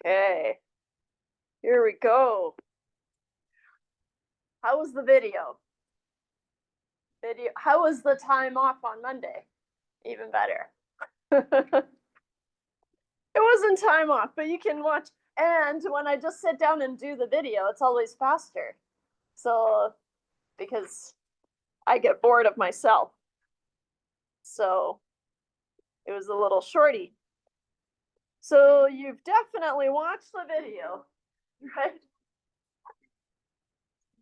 Okay, here we go. How was the video? How was the time off on Monday? Even better. It wasn't time off, but you can watch. And when I just sit down and do the video, it's always faster. So, because I get bored of myself. So, it was a little shorty. So, you've definitely watched the video, right?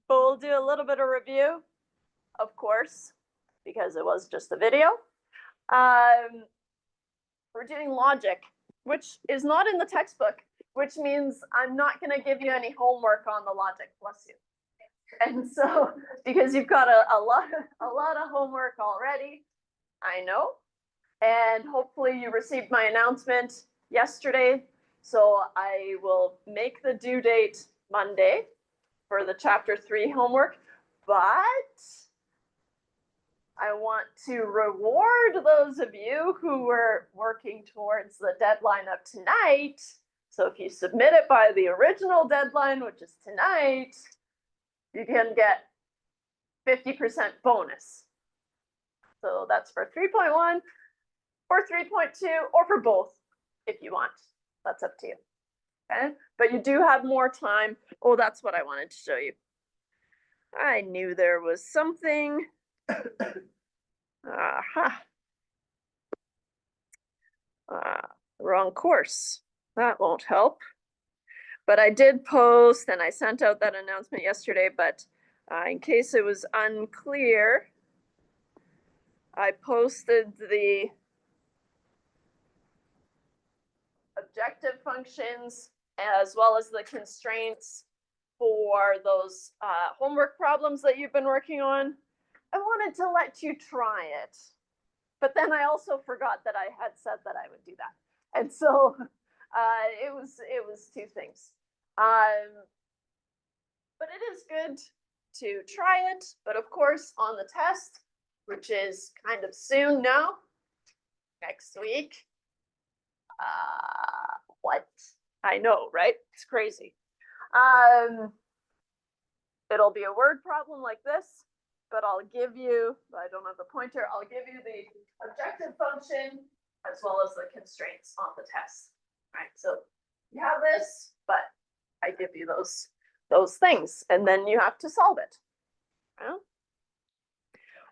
But we'll do a little bit of review, of course, because it was just a video. We're doing logic, which is not in the textbook, which means I'm not going to give you any homework on the logic, bless you. And so, because you've got a lot of homework already, I know, and hopefully you received my announcement yesterday, so I will make the due date Monday for the chapter 3 homework, but I want to reward those of you who were working towards the deadline of tonight. So if you submit it by the original deadline, which is tonight, you can get 50% bonus. So that's for 3.1 or 3.2 or for both if you want. That's up to you. Okay? But you do have more time. Oh, that's what I wanted to show you. I knew there was something. Aha. Wrong course. That won't help. But I did post, and I sent out that announcement yesterday, but in case it was unclear, I posted the objective functions as well as the constraints for those homework problems that you've been working on. I wanted to let you try it, but then I also forgot that I had said that I would do that. And so it was two things. But it is good to try it, but of course on the test, which is kind of soon now, next week. What? I know, right? It's crazy. It'll be a word problem like this, but I'll give you, I don't have the pointer, I'll give you the objective function as well as the constraints on the test. Right, so you have this, but I give you those things, and then you have to solve it. Yeah?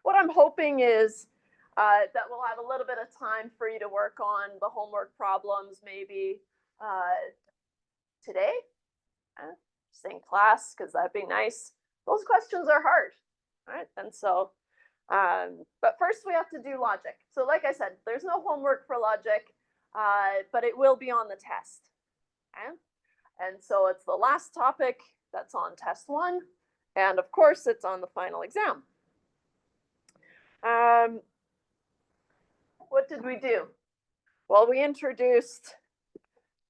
What I'm hoping is that we'll have a little bit of time for you to work on the homework problems, maybe today, just in class, because that'd be nice. Those questions are hard, right? And so, but first we have to do logic. So like I said, there's no homework for logic, but it will be on the test. Okay? And so it's the last topic that's on test 1. And of course, it's on the final exam. What did we do? Well, we introduced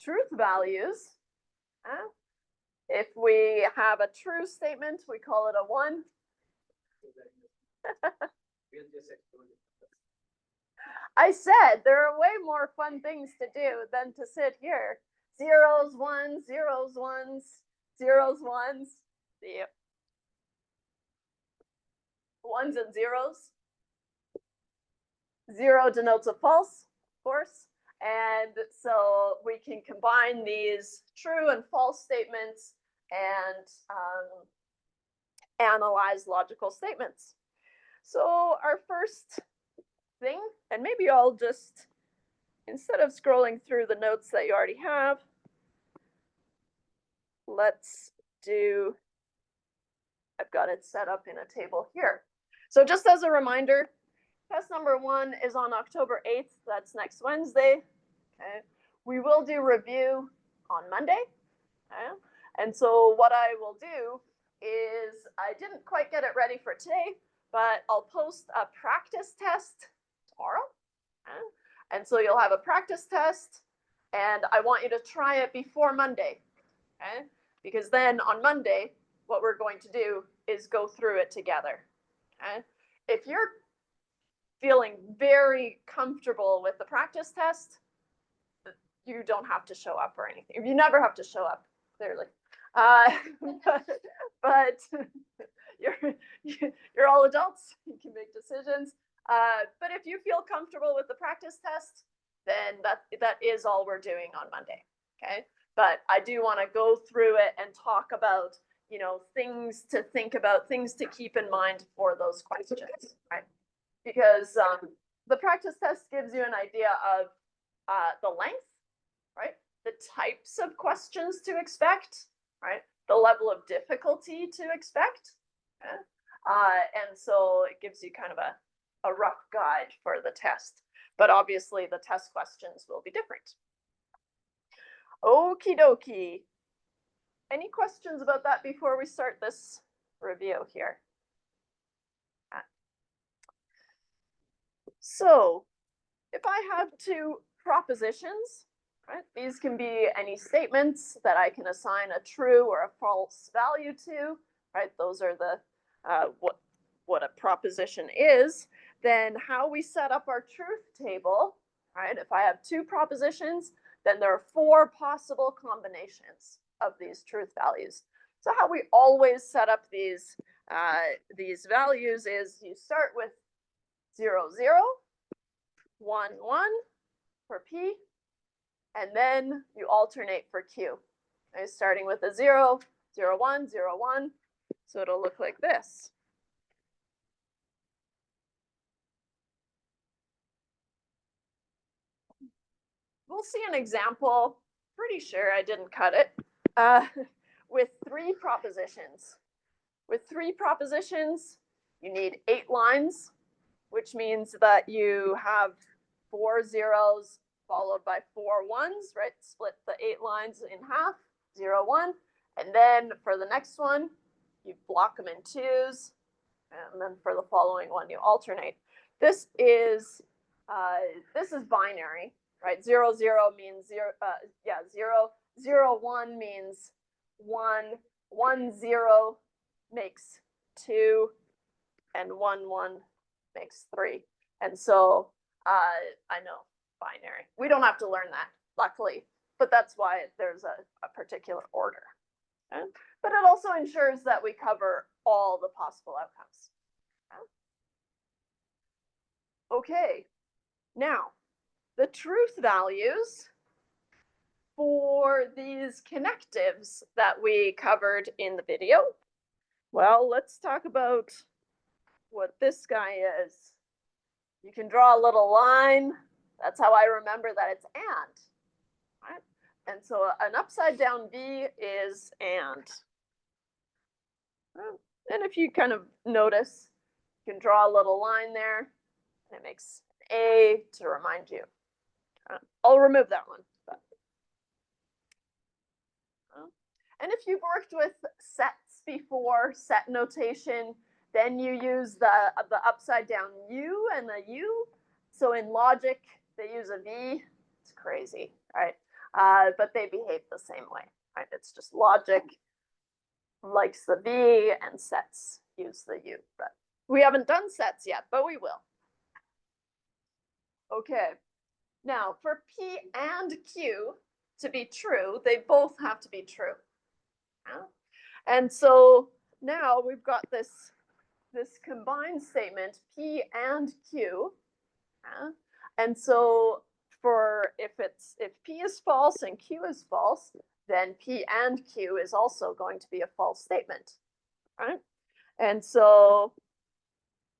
truth values. If we have a true statement, we call it a 1. I said there are way more fun things to do than to sit here. Zeros, ones, zeros, ones, zeros, ones. Yep. Ones and zeros. 0 denotes a false, of course. And so we can combine these true and false statements and analyze logical statements. So our first thing, and maybe I'll just, instead of scrolling through the notes that you already have, let's do, I've got it set up in a table here. So just as a reminder, test number 1 is on October 8th. That's next Wednesday. Okay. We will do review on Monday. Okay. And so what I will do is, I didn't quite get it ready for today, but I'll post a practice test tomorrow. Okay. And so you'll have a practice test, and I want you to try it before Monday. Okay. Because then on Monday, what we're going to do is go through it together. Okay. If you're feeling very comfortable with the practice test, you don't have to show up or anything. You never have to show up, clearly. But you're all adults. You can make decisions. But if you feel comfortable with the practice test, then that is all we're doing on Monday. Okay. But I do want to go through it and talk about, you know, things to think about, things to keep in mind for those questions, right? Because the practice test gives you an idea of the length, right? The types of questions to expect, right? The level of difficulty to expect. Okay? And so it gives you kind of a rough guide for the test. But obviously the test questions will be different. Okie dokie. Any questions about that before we start this review here? So if I have two propositions, right, these can be any statements that I can assign a true or a false value to, right? Those are the what a proposition is. Then how we set up our truth table, right? If I have two propositions, then there are four possible combinations of these truth values. So how we always set up these values is you start with 0, 0, 1, 1 for P, and then you alternate for Q. Okay, starting with a 0, 0, 1, 0, 1. So it'll look like this. We'll see an example, pretty sure I didn't cut it, with three propositions. With three propositions, you need 8 lines, which means that you have 4 zeros followed by 4 ones, right? Split the 8 lines in half, 0, 1. And then for the next one, you block them in 2s. And then for the following one, you alternate. This is binary, right? 0, 0 means 0, 0, 0, 1 means 1, 1, 0 makes 2, and 1, 1 makes 3. And so I know binary. We don't have to learn that, luckily, but that's why there's a particular order. Okay? But it also ensures that we cover all the possible outcomes. Okay, now the truth values for these connectives that we covered in the video. Well, let's talk about what this guy is. You can draw a little line. That's how I remember that it's and. Right? And so an upside down V is and. And if you kind of notice, you can draw a little line there. And it makes an A to remind you. I'll remove that one. But. And if you've worked with sets before, set notation, then you use the upside down U and the U. So in logic, they use a V. It's crazy, right? But they behave the same way, right? It's just logic likes the V and sets use the U. But we haven't done sets yet, but we will. Okay, now for P and Q to be true, they both have to be true. And so now we've got this combined statement, P and Q. And so if P is false and Q is false, then P and Q is also going to be a false statement, right? And so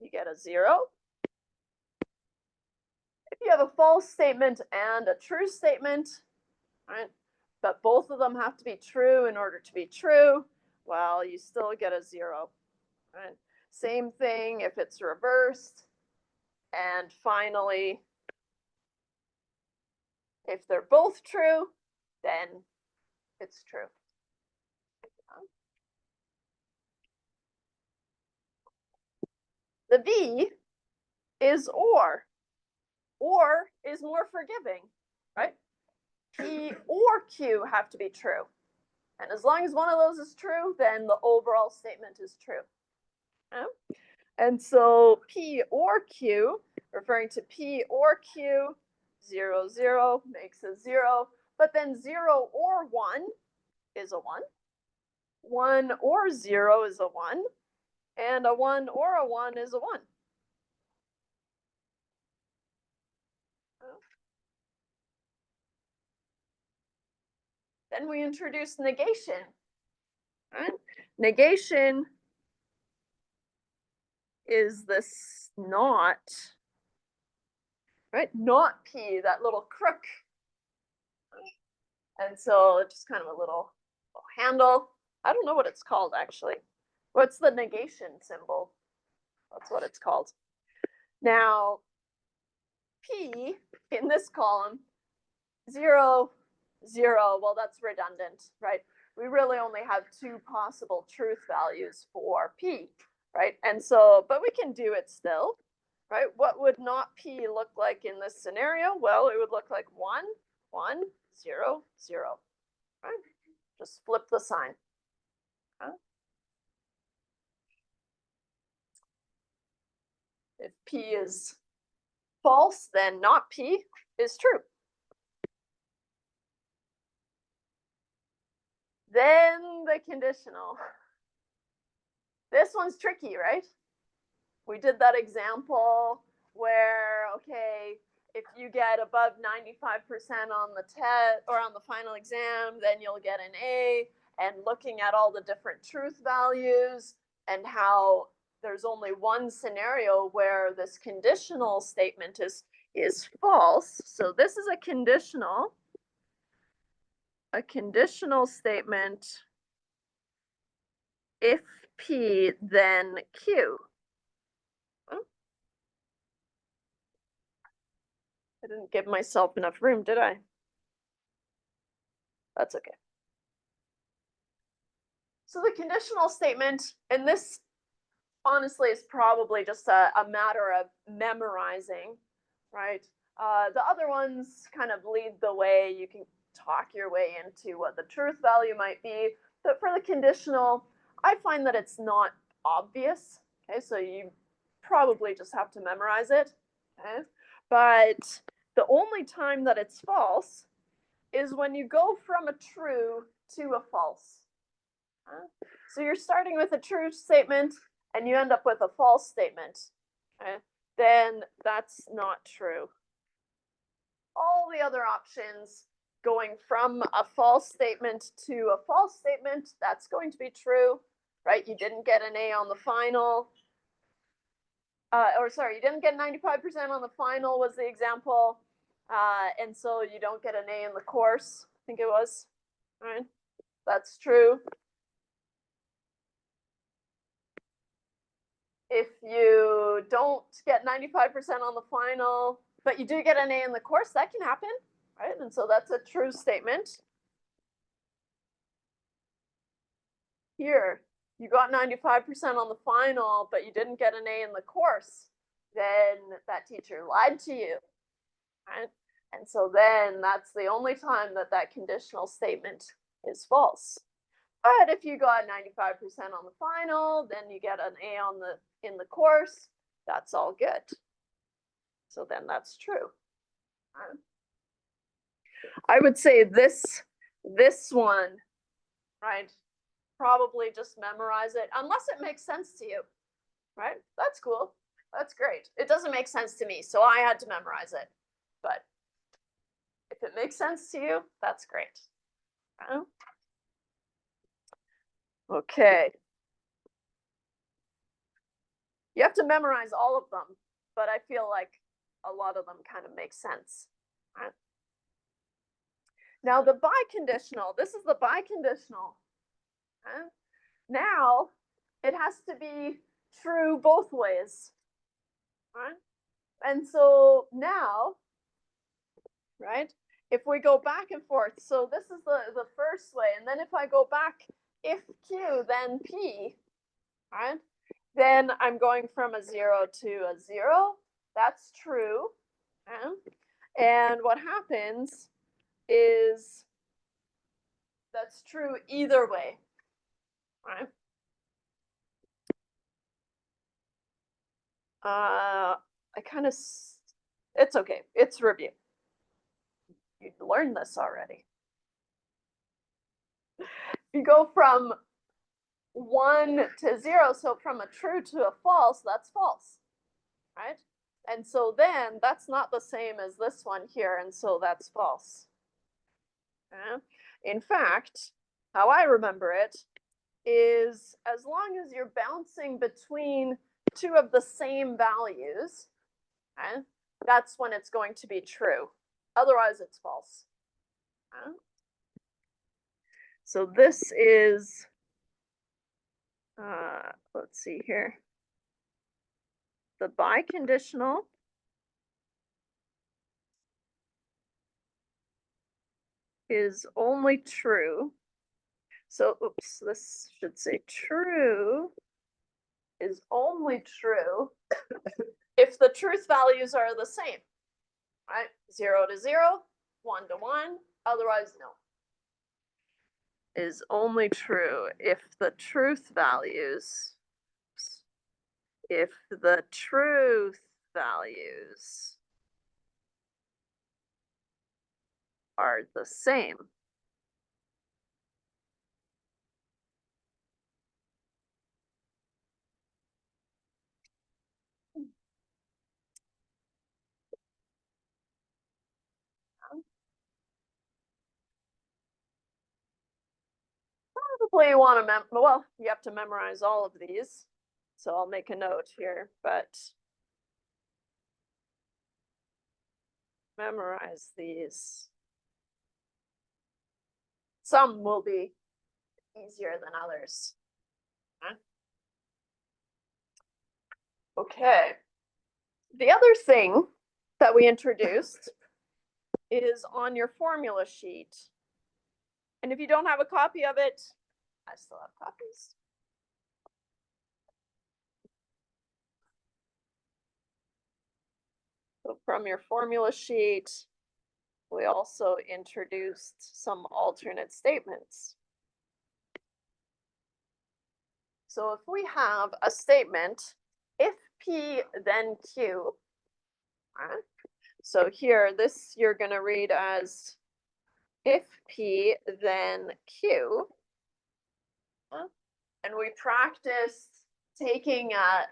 you get a 0. If you have a false statement and a true statement, right, but both of them have to be true in order to be true, well, you still get a 0, right? Same thing if it's reversed. And finally, if they're both true, then it's true. The V is or. Or is more forgiving, right? P or Q have to be true. And as long as one of those is true, then the overall statement is true. And so P or Q, referring to P or Q, 0, 0 makes a 0, but then 0 or 1 is a 1. 1 or 0 is a 1, and a 1 or a 1 is a 1. Then we introduce negation. Right? Negation is this not, right? Not P, that little crook. And so it's just kind of a little handle. I don't know what it's called actually. What's the negation symbol? That's what it's called. Now, P in this column, 0, 0, well, that's redundant, right? We really only have two possible truth values for P, right? And so, but we can do it still, right? What would not P look like in this scenario? Well, it would look like 1, 1, 0, 0, right? Just flip the sign. If P is false, then not P is true. Then the conditional. This one's tricky, right? We did that example where, okay, if you get above 95% on the test or on the final exam, then you'll get an A. And looking at all the different truth values and how there's only one scenario where this conditional statement is false. So this is a conditional statement. If P, then Q. I didn't give myself enough room, did I? That's okay. So the conditional statement, and this honestly is probably just a matter of memorizing, right? The other ones kind of lead the way. You can talk your way into what the truth value might be. But for the conditional, I find that it's not obvious. Okay, so you probably just have to memorize it. Okay, but the only time that it's false is when you go from a true to a false. So you're starting with a true statement and you end up with a false statement. Okay? Then that's not true. All the other options, going from a false statement to a false statement, that's going to be true, right? You didn't get an A on the final. You didn't get 95% on the final was the example. And so you don't get an A in the course, I think it was, right? That's true. If you don't get 95% on the final, but you do get an A in the course, that can happen, right? And so that's a true statement. Here, you got 95% on the final, but you didn't get an A in the course, then that teacher lied to you, right? And so then that's the only time that that conditional statement is false. But if you got 95% on the final, then you get an A on in the course, that's all good. So then that's true. I would say this one, right? Probably just memorize it, unless it makes sense to you, right? That's cool. That's great. It doesn't make sense to me, so I had to memorize it. But if it makes sense to you, that's great. Okay. You have to memorize all of them, but I feel like a lot of them kind of make sense. Right? Now the biconditional, this is the biconditional. Right? Now it has to be true both ways. Right? And so now, right, if we go back and forth, so this is the first way, and then if I go back, if Q, then P, right, then I'm going from a 0 to a 0. That's true. And what happens is that's true either way, right? I kind of, it's okay. It's review. You'd learned this already. You go from 1 to 0, so from a true to a false, that's false, right? And so then that's not the same as this one here, and so that's false. In fact, how I remember it is as long as you're bouncing between two of the same values, that's when it's going to be true. Otherwise, it's false. So this is, let's see here. The biconditional is only true. So, oops, this should say true is only true if the truth values are the same, right? 0 to 0, 1 to 1, otherwise no. Is only true if the truth values, are the same. Probably you want to well, you have to memorize all of these. So I'll make a note here, but memorize these. Some will be easier than others. Okay. The other thing that we introduced is on your formula sheet. And if you don't have a copy of it, I still have copies. So from your formula sheet, we also introduced some alternate statements. So if we have a statement, if P then Q, so here, this you're going to read as if P then Q, and we practiced taking a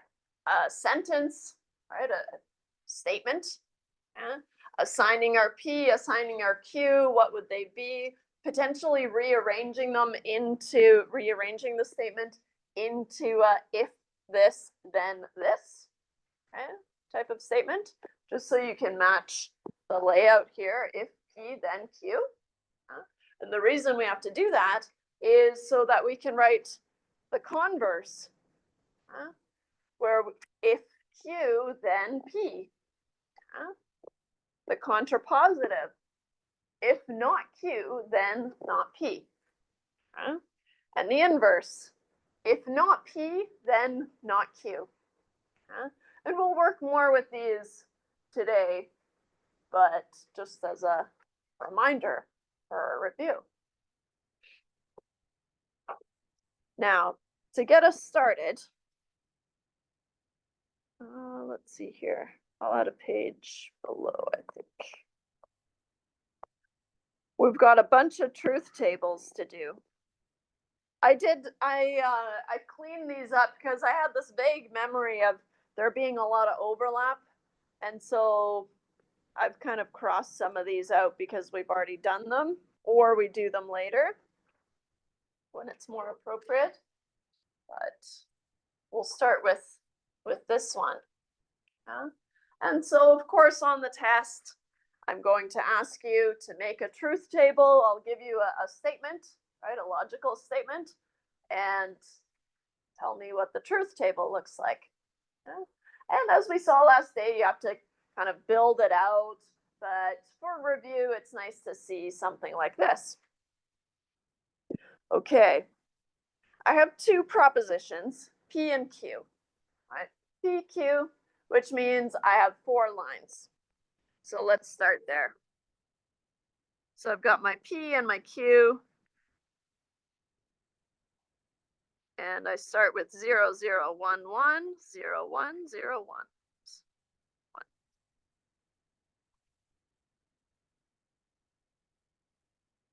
sentence, right, a statement, assigning our P, assigning our Q, what would they be, potentially rearranging the statement into a if this, then this, type of statement, just so you can match the layout here, if P, then Q. And the reason we have to do that is so that we can write the converse, where if Q, then P. The contrapositive, if not Q, then not P. And the inverse, if not P, then not Q. And we'll work more with these today, but just as a reminder for a review. Now, to get us started, let's see here. I'll add a page below, I think. We've got a bunch of truth tables to do. I cleaned these up because I had this vague memory of there being a lot of overlap. And so I've kind of crossed some of these out because we've already done them, or we do them later when it's more appropriate. But we'll start with this one. And so, of course, on the test, I'm going to ask you to make a truth table. I'll give you a statement, right, a logical statement, and tell me what the truth table looks like. And as we saw last day, you have to kind of build it out. But for review, it's nice to see something like this. Okay, I have two propositions, P and Q, right? P, Q, which means I have 4 lines. So let's start there. So I've got my P and my Q. And I start with 0, 0, 1, 1, 0, 1, 0, 1.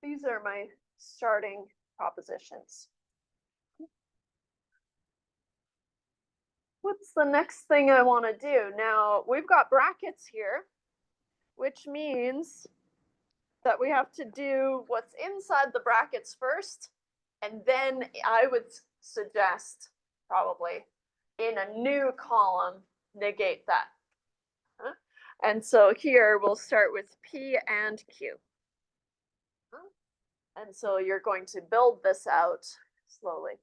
these are my starting propositions. What's the next thing I want to do? Now, we've got brackets here, which means that we have to do what's inside the brackets first, and then I would suggest probably in a new column, negate that. And so here we'll start with P and Q. And so you're going to build this out slowly.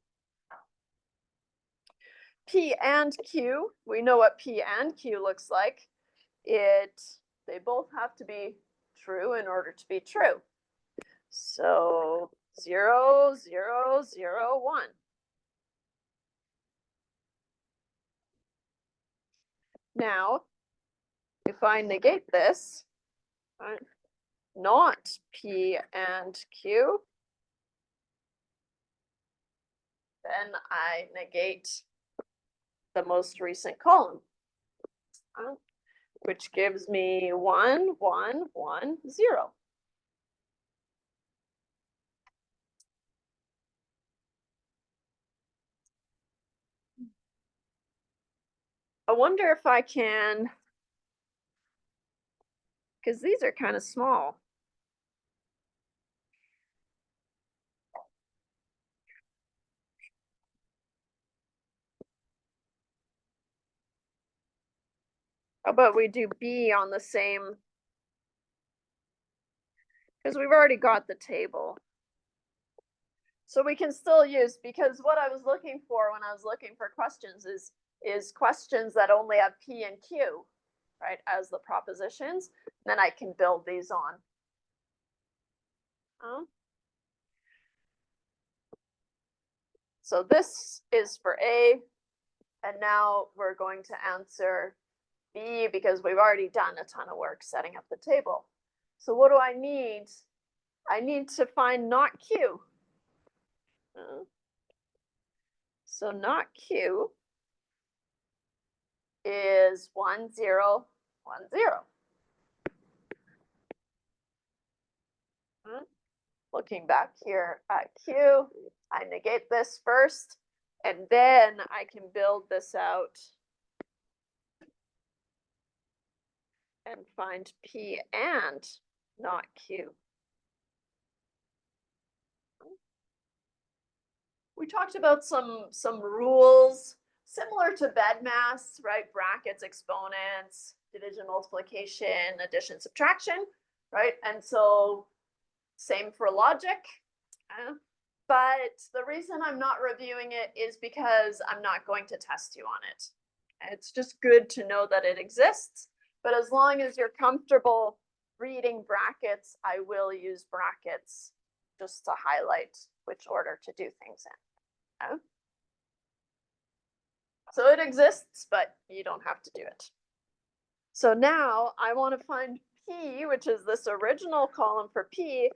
P and Q, we know what P and Q looks like. They both have to be true in order to be true. So 0, 0, 0, 1. Now, if I negate this, right, not P and Q, then I negate the most recent column, which gives me 1, 1, 1, 0. I wonder if I can, because these are kind of small. How about we do B on the same, because we've already got the table. So we can still use, because what I was looking for when I was looking for questions is questions that only have P and Q, right, as the propositions. Then I can build these on. So this is for A, and now we're going to answer B because we've already done a ton of work setting up the table. So what do I need? I need to find not Q. So not Q is 1, 0, 1, 0. Looking back here at Q, I negate this first, and then I can build this out and find P and not Q. We talked about some rules similar to BEDMAS, right? Brackets, exponents, division, multiplication, addition, subtraction, right? And so same for logic. But the reason I'm not reviewing it is because I'm not going to test you on it. It's just good to know that it exists. But as long as you're comfortable reading brackets, I will use brackets just to highlight which order to do things in. Okay? So it exists, but you don't have to do it. So now I want to find P, which is this original column for P,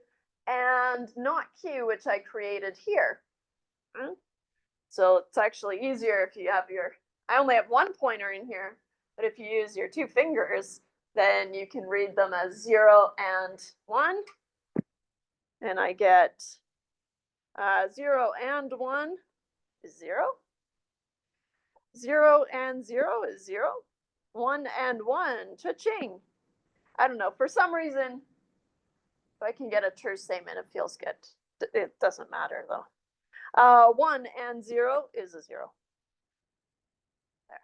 and not Q, which I created here. So it's actually easier if you have I only have one pointer in here, but if you use your 2 fingers, then you can read them as 0 and 1. And I get 0 and 1 is 0. 0 and 0 is 0. 1 and 1, cha-ching. I don't know, for some reason, if I can get a true statement, it feels good. It doesn't matter though. 1 and 0 is a 0. There.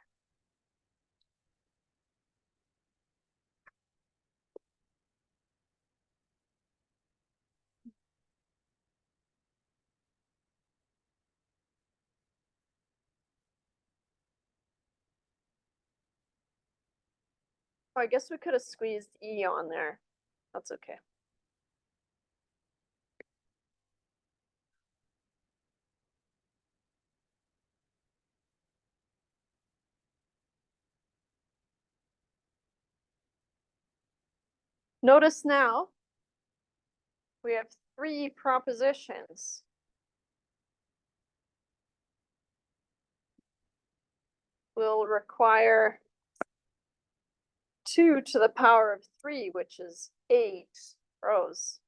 Oh, I guess we could have squeezed E on there. That's okay. Notice now we have 3 propositions. We'll require 2 to the power of 3, which is 8 rows.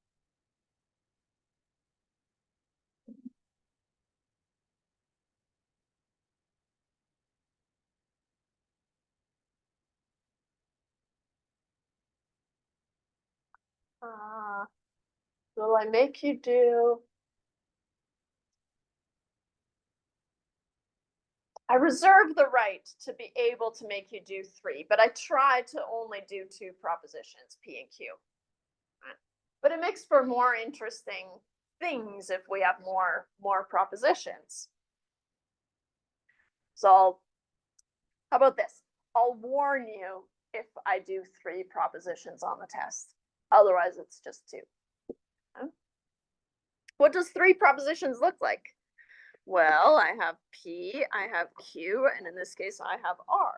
Will I make you do? I reserve the right to be able to make you do 3, but I try to only do 2 propositions, P and Q. But it makes for more interesting things if we have more propositions. So how about this? I'll warn you if I do 3 propositions on the test. Otherwise, it's just 2. What does 3 propositions look like? Well, I have P, I have Q, and in this case, I have R.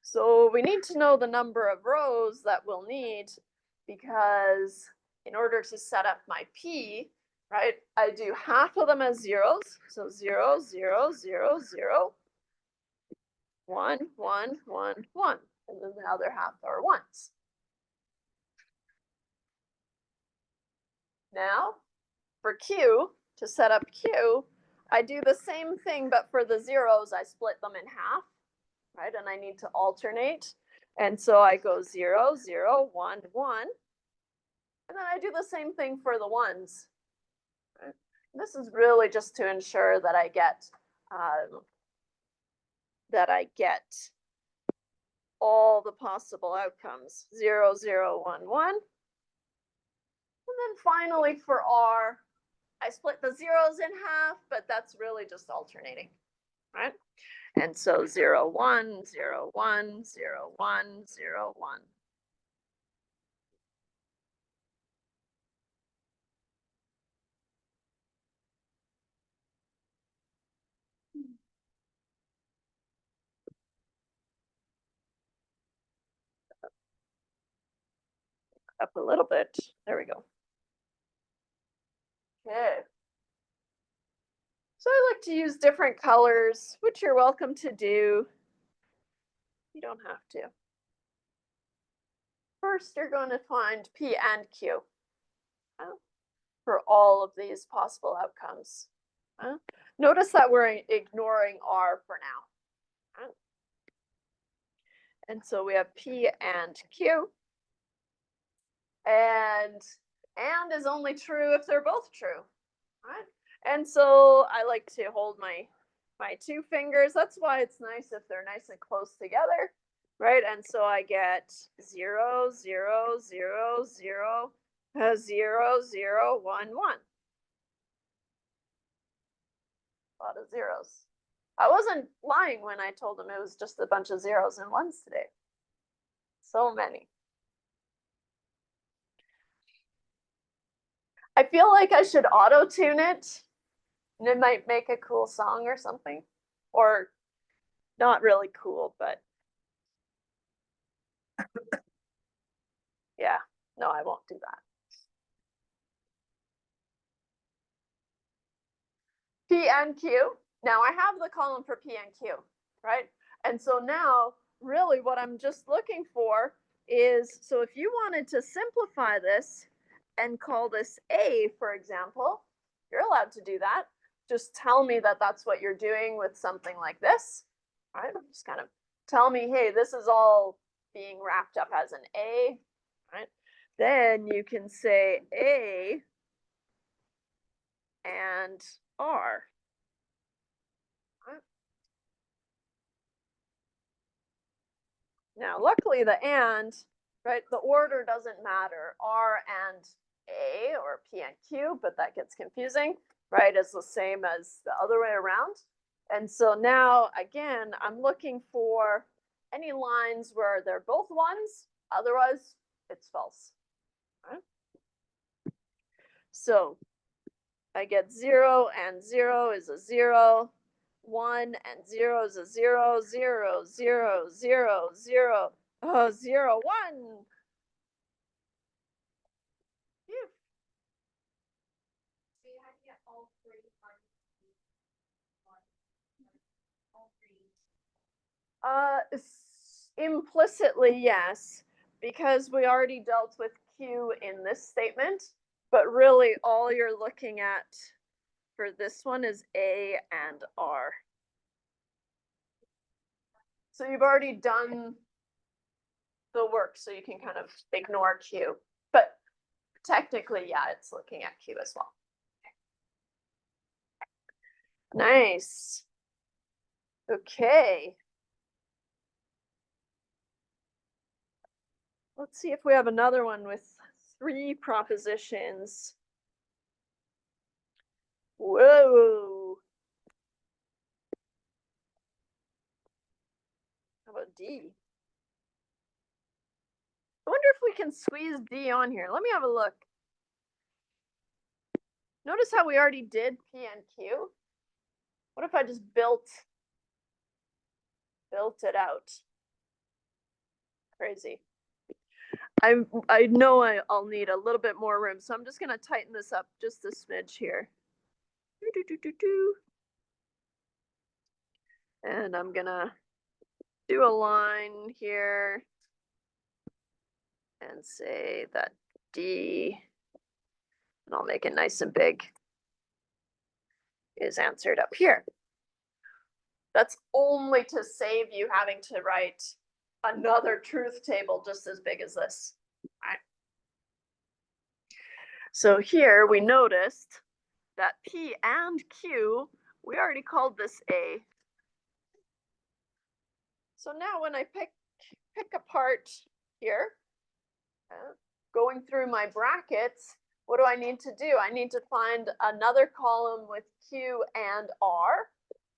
So we need to know the number of rows that we'll need, because in order to set up my P, right, I do half of them as zeros. So 0, 0, 0, 0, 1, 1, 1, 1. And then the other half are ones. Now, for Q, to set up Q, I do the same thing, but for the zeros, I split them in half, right? And I need to alternate. And so I go 0, 0, 1, 1. And then I do the same thing for the ones. Right? This is really just to ensure that I get all the possible outcomes. 0, 0, 1, 1. And then finally for R, I split the zeros in half, but that's really just alternating, right? And so 0, 1, 0, 1, 0, 1, 0, 1. Up a little bit. There we go. Okay. So I like to use different colors, which you're welcome to do. You don't have to. First, you're going to find P and Q for all of these possible outcomes. Notice that we're ignoring R for now. And so we have P and Q. And is only true if they're both true, right? And so I like to hold my 2 fingers. That's why it's nice if they're nice and close together, right? And so I get 0, 0, 0, 0, 0, 0, 1, 1. A lot of zeros. I wasn't lying when I told them it was just a bunch of zeros and ones today. So many. I feel like I should auto-tune it, and it might make a cool song or something. Or not really cool, but yeah, no, I won't do that. P and Q. Now I have the column for P and Q, right? And so now really what I'm just looking for is, so if you wanted to simplify this and call this A, for example, you're allowed to do that. Just tell me that that's what you're doing with something like this, right? Just kind of tell me, hey, this is all being wrapped up as an A, right? Then you can say A and R. Now, luckily the and, right, the order doesn't matter. R and A or P and Q, but that gets confusing, right? It's the same as the other way around. And so now, again, I'm looking for any lines where they're both ones, otherwise it's false. Right? So I get 0 and 0 is a 0. 1 and 0 is a 0, 0, 0, 0, 0, 0, 1. Implicitly, yes, because we already dealt with Q in this statement, but really all you're looking at for this one is A and R. So you've already done the work so you can kind of ignore Q. But technically, yeah, it's looking at Q as well. Nice. Okay. Let's see if we have another one with 3 propositions. Whoa. How about D? I wonder if we can squeeze D on here. Let me have a look. Notice how we already did P and Q? What if I just built it out? Crazy. I know I'll need a little bit more room, so I'm just gonna tighten this up just a smidge here. And I'm gonna do a line here and say that D, and I'll make it nice and big, is answered up here. That's only to save you having to write another truth table just as big as this. All right. So here we noticed that P and Q, we already called this A. So now when I pick apart here, going through my brackets, what do I need to do? I need to find another column with Q and R,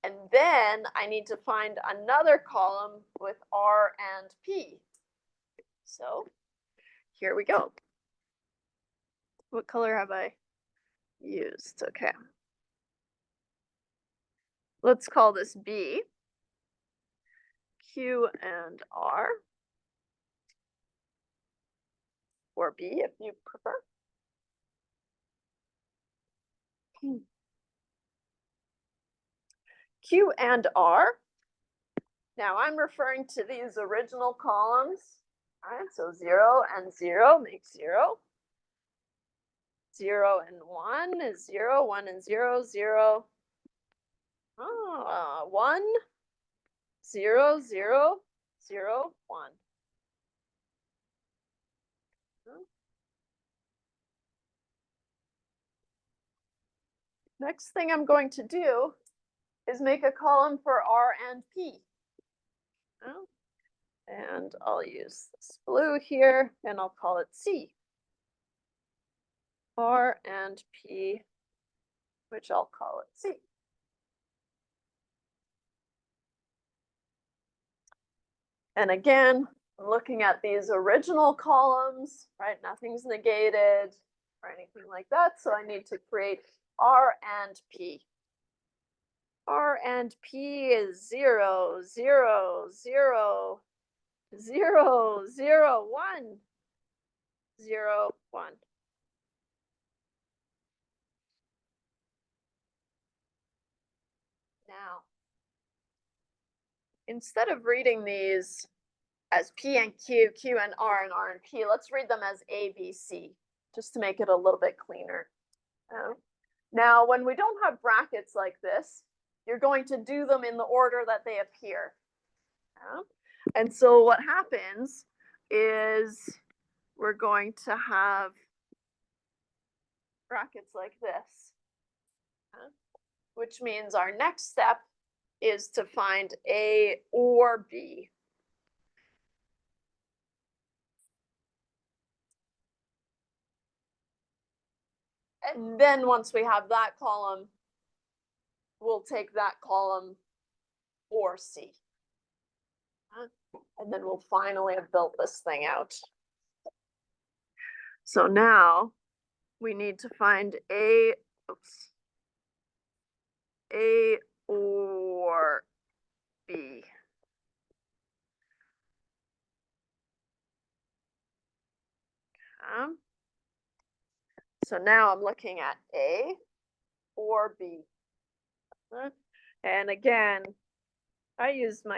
and then I need to find another column with R and P. So here we go. What color have I used? Okay. Let's call this B. Q and R. Or B if you prefer. Q and R. Now I'm referring to these original columns. All right, so 0 and 0 makes 0. 0 and 1 is 0, 1 and 0, 0. 1, 0, 0, 0, 1. Next thing I'm going to do is make a column for R and P. And I'll use this blue here, and I'll call it C. R and P, which I'll call it C. And again, looking at these original columns, right? Nothing's negated or anything like that. So I need to create R and P. R and P is 0, 0, 0, 0, 0, 1, 0, 1. Now, instead of reading these as P and Q, Q and R and P, let's read them as A, B, C, just to make it a little bit cleaner. Now, when we don't have brackets like this, you're going to do them in the order that they appear. And so what happens is we're going to have brackets like this, which means our next step is to find A or B. And then once we have that column, we'll take that column or C. And then we'll finally have built this thing out. So now we need to find A or B. So now I'm looking at A or B. And again, I'm using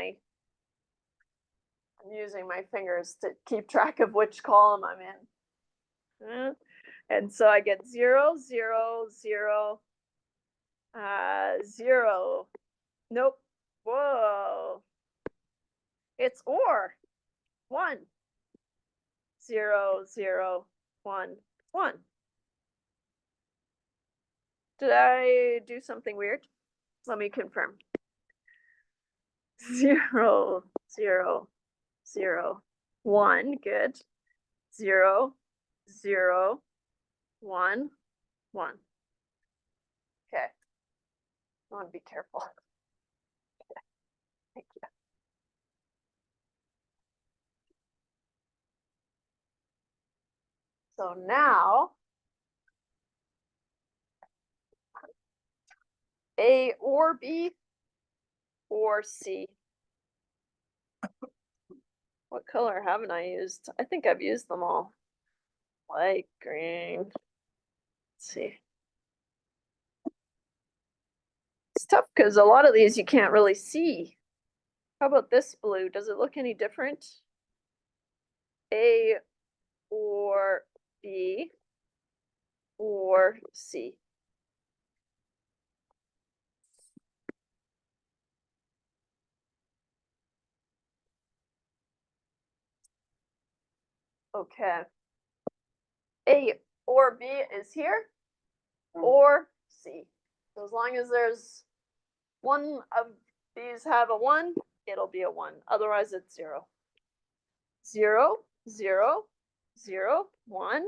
my fingers to keep track of which column I'm in. And so I get 0, 0, 0, 0. Nope. Whoa. It's or 1. 0, 0, 1, 1. Did I do something weird? Let me confirm. 0, 0, 0, 1, good. 0, 0, 1, 1. Okay. I want to be careful. Okay. Thank you. So now, A or B or C. What color haven't I used? I think I've used them all. Light green. Let's see. It's tough because a lot of these you can't really see. How about this blue? Does it look any different? A or B or C? Okay. A or B is here or C. So as long as there's one of these have a 1, it'll be a 1. Otherwise it's 0. 0, 0, 0, 1,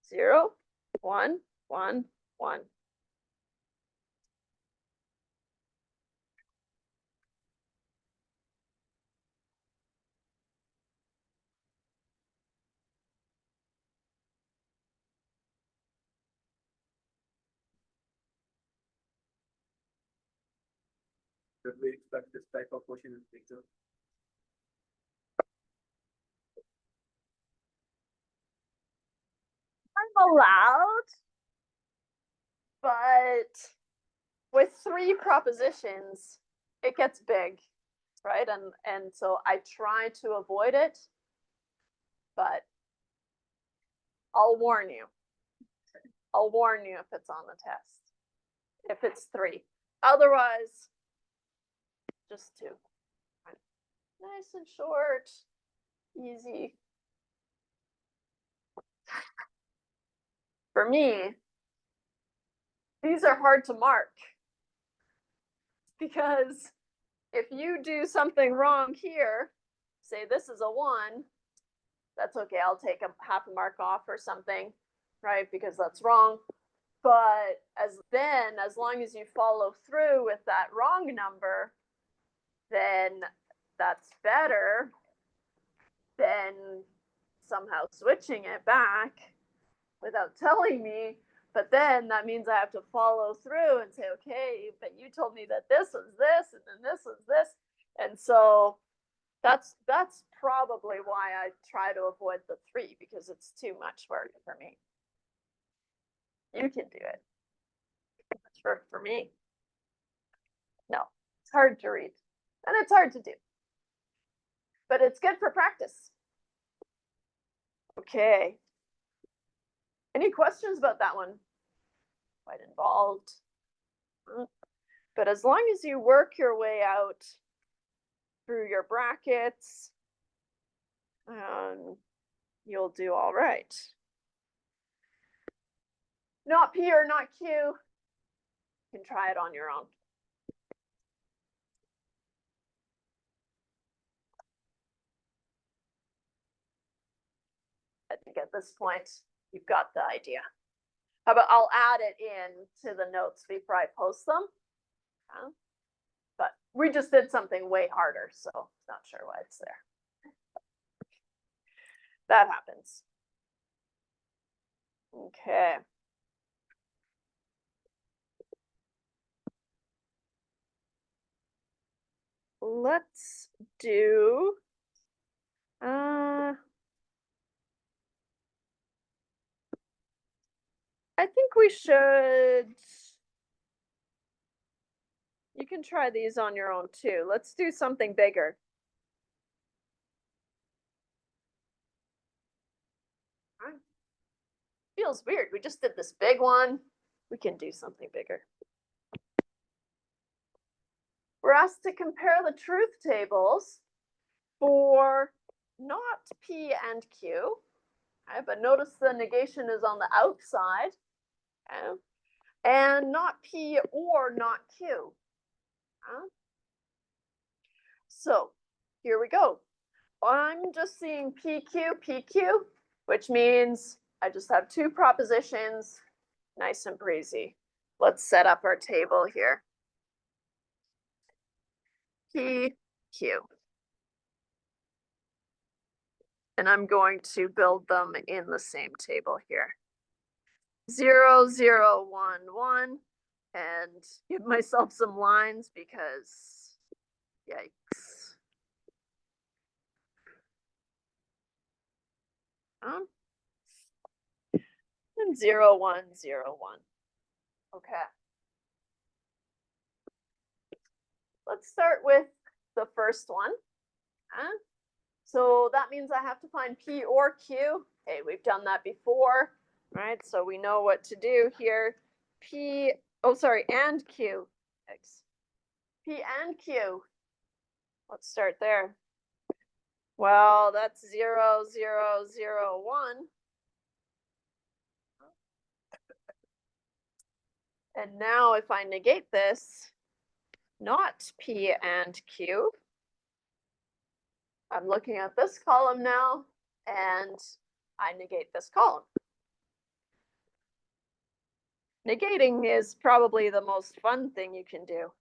0, 1, 1, 1. Should we expect this type of question in the exam? I'm allowed, but with 3 propositions, it gets big, right? And so I try to avoid it, but I'll warn you. I'll warn you if it's on the test. If it's 3. Otherwise, just 2. Nice and short, easy. For me, these are hard to mark because if you do something wrong here, say this is a 1, that's okay. I'll take a half a mark off or something, right? Because that's wrong. But as long as you follow through with that wrong number, then that's better than somehow switching it back without telling me. But then that means I have to follow through and say, okay, but you told me that this was this, and then this was this. And so that's probably why I try to avoid the 3, because it's too much work for me. You can do it. Too much work for me. No, it's hard to read and it's hard to do, but it's good for practice. Okay. Any questions about that one? Quite involved. But as long as you work your way out through your brackets, you'll do all right. Not P or not Q. You can try it on your own. I think at this point, you've got the idea. How about I'll add it in to the notes before I post them. But we just did something way harder, so not sure why it's there. That happens. Okay. Let's do I think we should. You can try these on your own too. Let's do something bigger. Feels weird. We just did this big one. We can do something bigger. We're asked to compare the truth tables for not P and Q, Okay, but notice the negation is on the outside. Okay, and not P or not Q. So here we go. I'm just seeing PQ, PQ, which means I just have two propositions, nice and breezy. Let's set up our table here. PQ. And I'm going to build them in the same table here. 0, 0, 1, 1, and give myself some lines because, yikes. And 0, 1, 0, 1. Okay. Let's start with the first one. So that means I have to find P or Q. Okay, we've done that before, right? So we know what to do here. And Q. X. P and Q. Let's start there. Well, that's 0, 0, 0, 1. And now if I negate this, not P and Q, I'm looking at this column now, and I negate this column. Negating is probably the most fun thing you can do.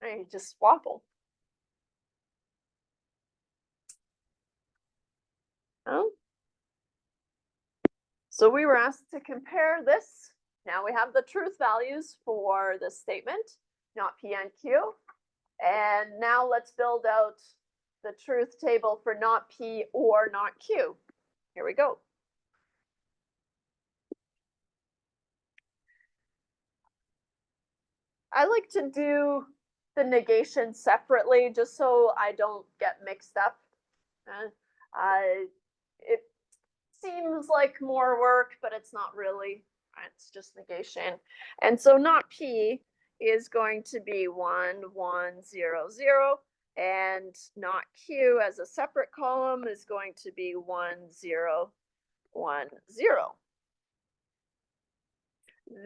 You just swapple. Oh. So we were asked to compare this. Now we have the truth values for this statement, not P and Q. And now let's build out the truth table for not P or not Q. Here we go. I like to do the negation separately just so I don't get mixed up. It seems like more work, but it's not really. It's just negation. And so not P is going to be 1, 1, 0, 0. And not Q as a separate column is going to be 1, 0, 1, 0.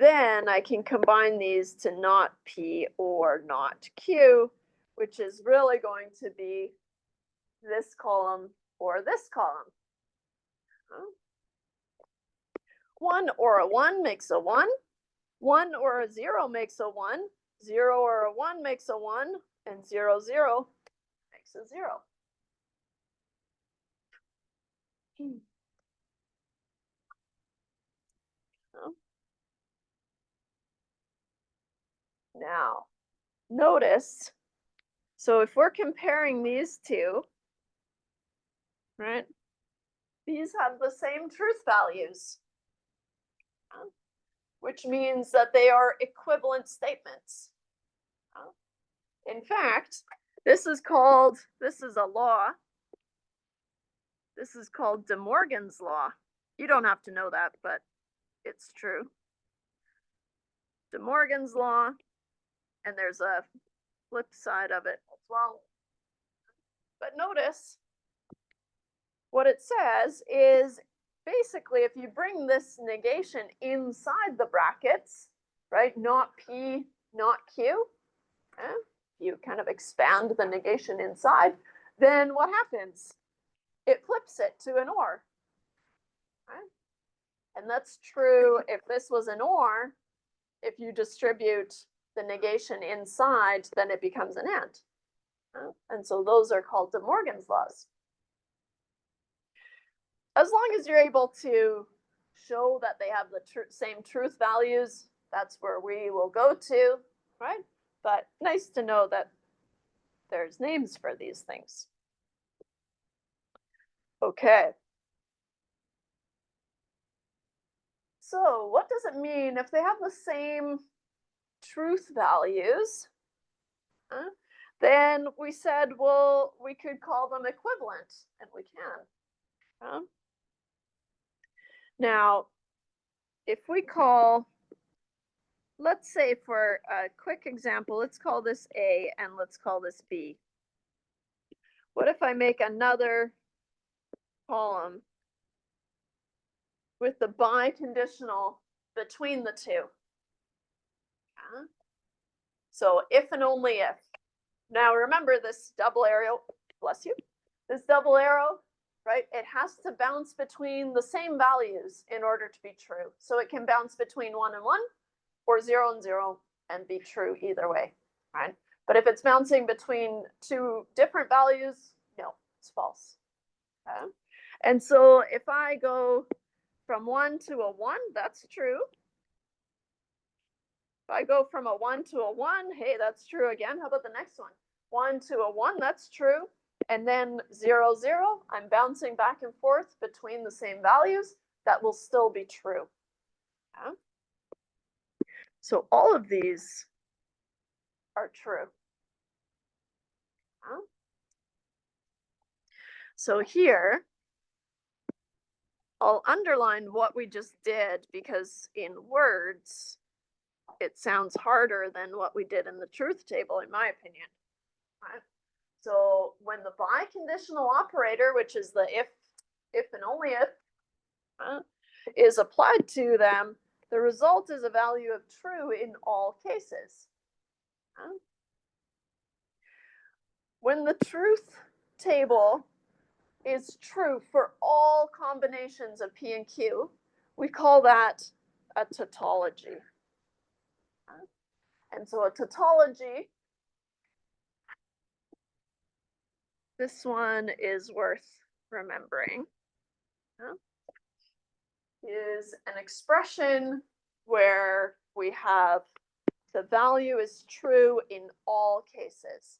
Then I can combine these to not P or not Q, which is really going to be this column or this column. 1 or a 1 makes a 1. 1 or a 0 makes a 1. 0 or a 1 makes a 1. And 0, 0 makes a 0. Now, notice, so if we're comparing these two, right, these have the same truth values, which means that they are equivalent statements. In fact, this is a law. This is called De Morgan's law. You don't have to know that, but it's true. De Morgan's law, and there's a flip side of it as well. But notice what it says is basically if you bring this negation inside the brackets, right, not P, not Q, you kind of expand the negation inside, then what happens? It flips it to an or. Right? And that's true if this was an or. If you distribute the negation inside, then it becomes an and. And so those are called De Morgan's laws. As long as you're able to show that they have the same truth values, that's where we will go to, right? But nice to know that there's names for these things. Okay. So what does it mean if they have the same truth values? Then we said, well, we could call them equivalent, and we can. Now, if we call, let's say for a quick example, let's call this A and let's call this B. What if I make another column with the biconditional between the two. Yeah. So if and only if. Now remember this double arrow, bless you, this double arrow, right? It has to bounce between the same values in order to be true. So it can bounce between 1 and 1 or 0 and 0 and be true either way, right? But if it's bouncing between two different values, no, it's false. Okay? And so if I go from 1 to a 1, that's true. If I go from a 1 to a 1, hey, that's true again. How about the next one? 1 to a 1, that's true. And then 0, 0, I'm bouncing back and forth between the same values. That will still be true. Yeah? So all of these are true. Yeah? So here, I'll underline what we just did because in words, it sounds harder than what we did in the truth table, in my opinion. Right? So when the biconditional operator, which is the if and only if, is applied to them, the result is a value of true in all cases. When the truth table is true for all combinations of P and Q, we call that a tautology. And so a tautology, this one is worth remembering, is an expression where we have the value is true in all cases.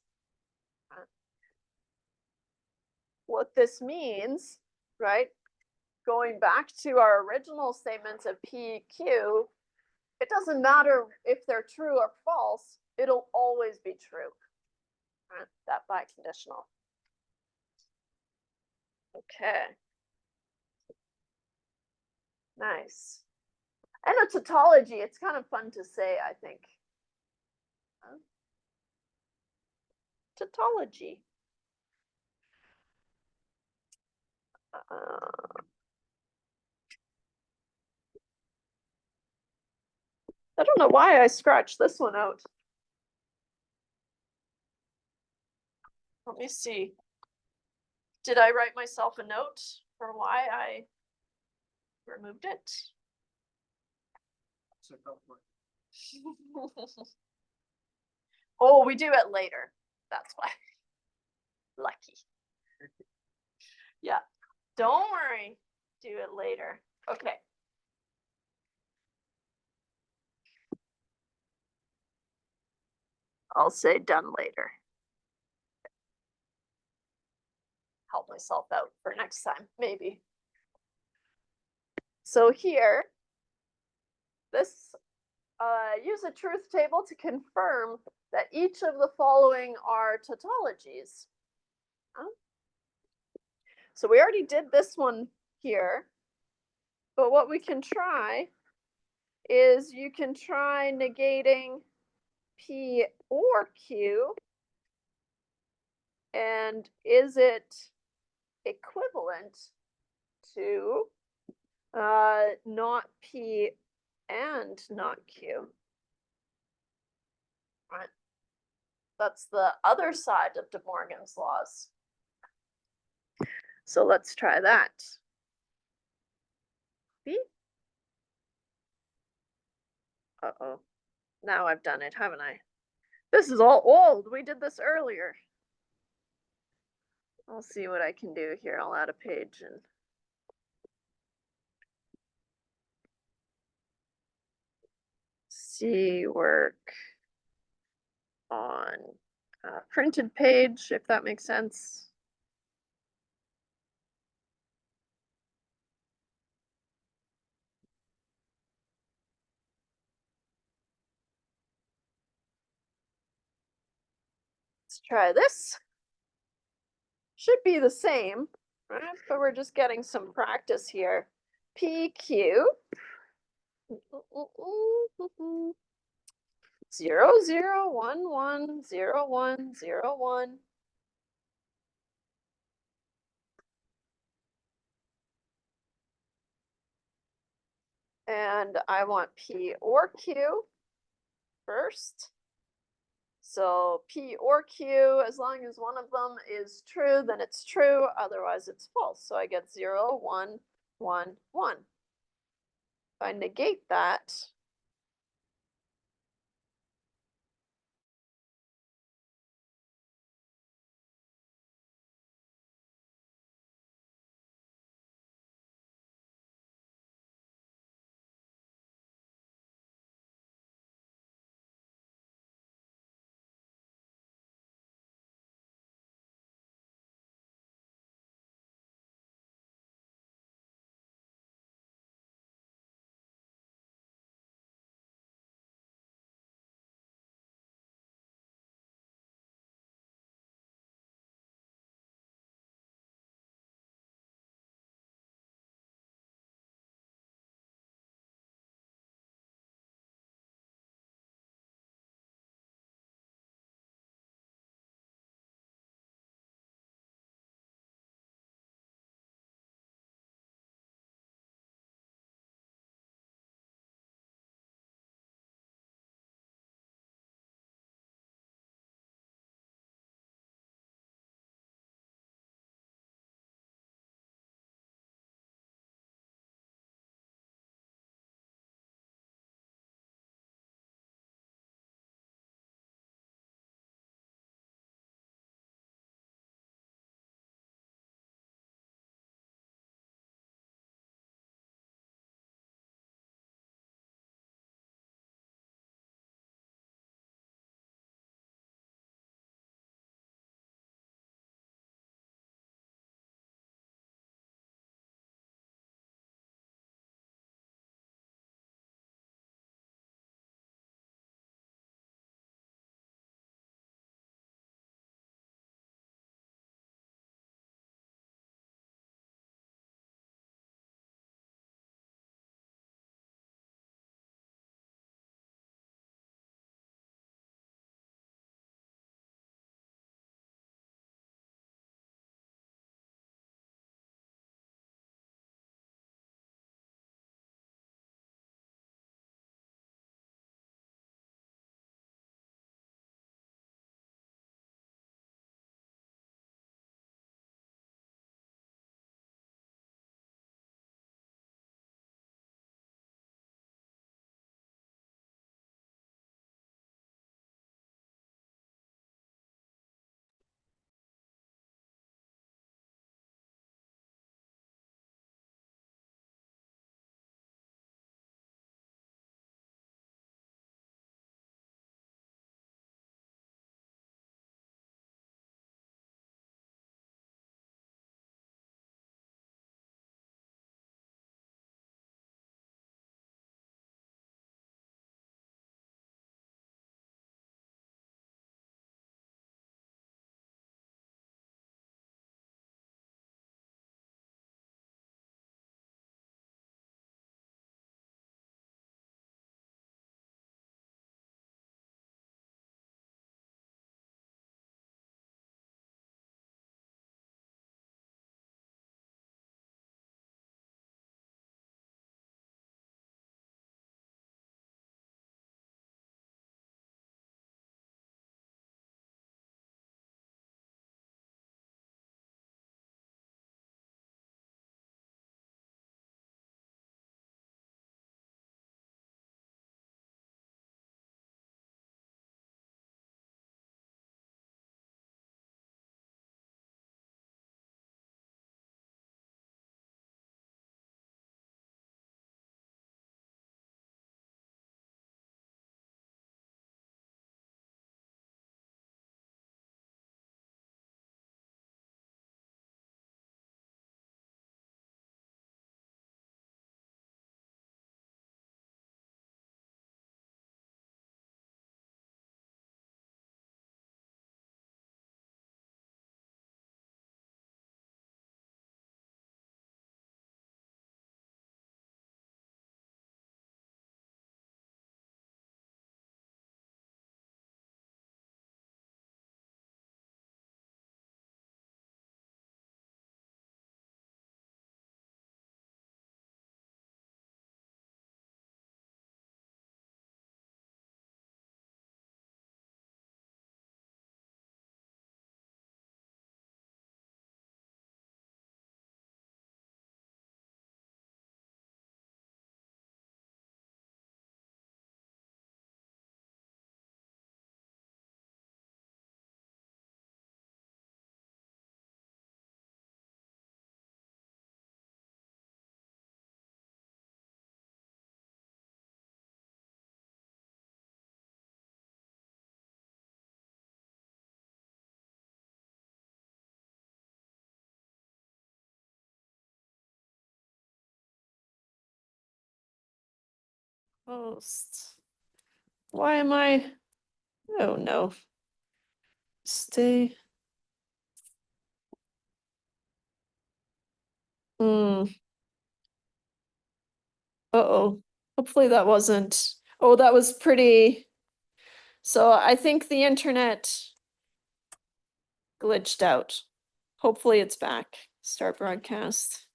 What this means, right, going back to our original statements of P, Q, it doesn't matter if they're true or false, it'll always be true, right? That biconditional. Okay. Nice. And a tautology, it's kind of fun to say, I think. Tautology. I don't know why I scratched this one out. Let me see. Did I write myself a note for why I removed it? Oh, we do it later. That's why. Lucky. Yeah. Don't worry. Do it later. Okay. I'll say done later. Help myself out for next time, maybe. So here, this use a truth table to confirm that each of the following are tautologies. So we already did this one here, but what we can try is you can try negating P or Q, and is it equivalent to not P and not Q? Right. That's the other side of De Morgan's laws. So let's try that. B. Uh-oh. Now I've done it, haven't I? This is all old. We did this earlier. I'll see what I can do here. I'll add a page and see work on a printed page, if that makes sense. Let's try this. Should be the same, right? But we're just getting some practice here. PQ 0, 0, 1, 1, 0, 1, 0, 1. And I want P or Q first. So P or Q, as long as one of them is true, then it's true, otherwise it's false. So I get 0, 1, 1, 1. If I negate that, Post. Why am I? Oh no. Stay. Uh-oh. Hopefully that wasn't. Oh, that was pretty. So I think the internet glitched out. Hopefully it's back. Start broadcast.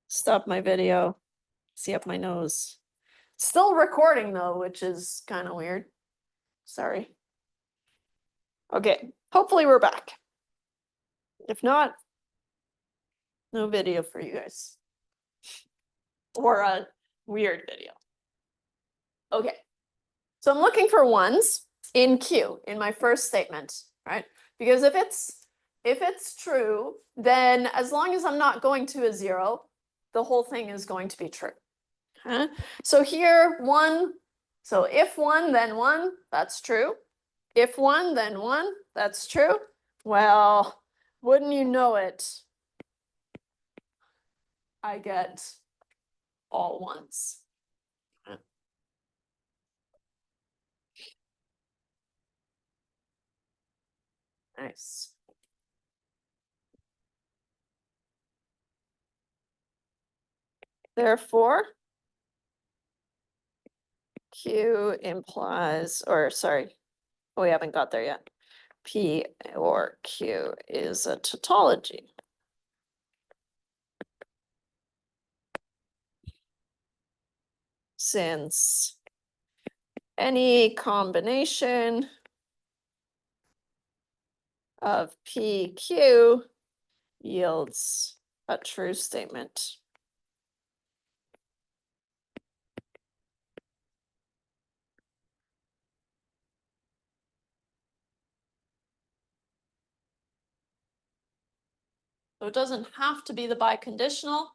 Stop my video. See up my nose. Still recording though, which is kind of weird. Sorry. Okay, hopefully we're back. If not, no video for you guys. Or a weird video. Okay, so I'm looking for ones in Q in my first statement, right? Because if it's true, then as long as I'm not going to a zero, the whole thing is going to be true. Okay? So here, one, so if one, then one, that's true. If one, then one, that's true. Well, wouldn't you know it, I get all ones. Nice. Therefore, Q implies, or sorry, we haven't got there yet. P or Q is a tautology. Since any combination of PQ yields a true statement. So it doesn't have to be the biconditional,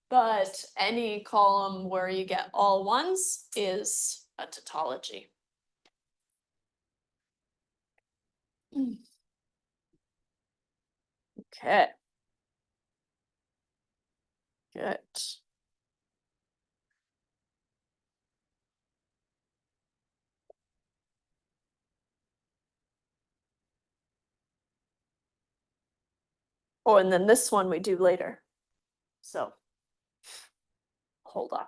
but any column where you get all ones is a tautology. Okay. Good. Oh, and then this one we do later. So hold on.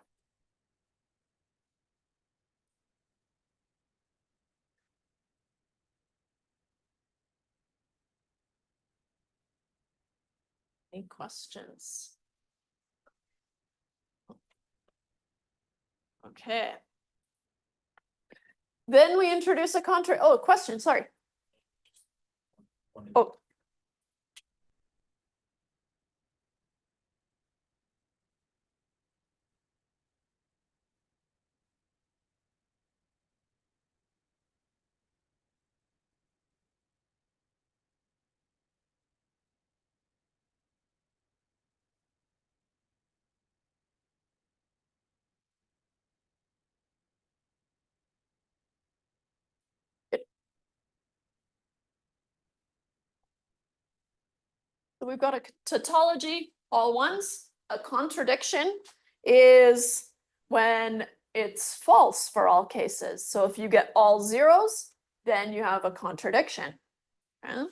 Any questions? Okay. Then we introduce a oh, question, sorry. Oh. So we've got a tautology, all ones. A contradiction is when it's false for all cases. So if you get all zeros, then you have a contradiction. Okay?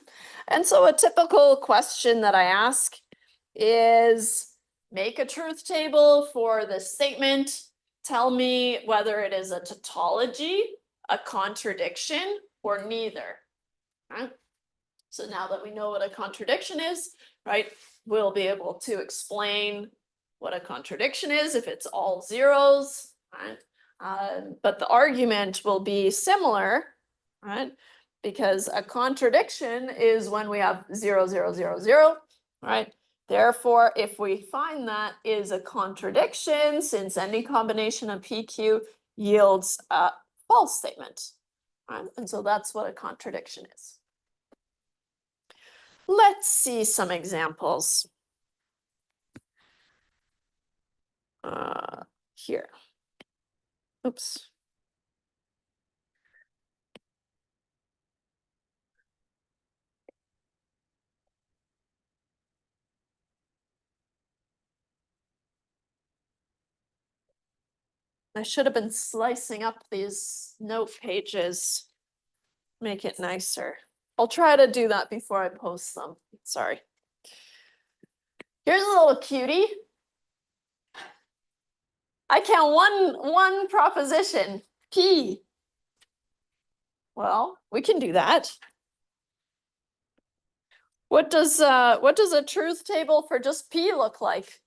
And so a typical question that I ask is make a truth table for the statement. Tell me whether it is a tautology, a contradiction, or neither. Okay? So now that we know what a contradiction is, right, we'll be able to explain what a contradiction is if it's all zeros, right? But the argument will be similar, right? Because a contradiction is when we have 0, 0, 0, 0, right? Therefore, if we find that is a contradiction, since any combination of PQ yields a false statement, right? And so that's what a contradiction is. Let's see some examples. Here. Oops. I should have been slicing up these note pages. Make it nicer. I'll try to do that before I post them. Sorry. Here's a little cutie. I count one proposition, P. Well, we can do that. What does a truth table for just P look like?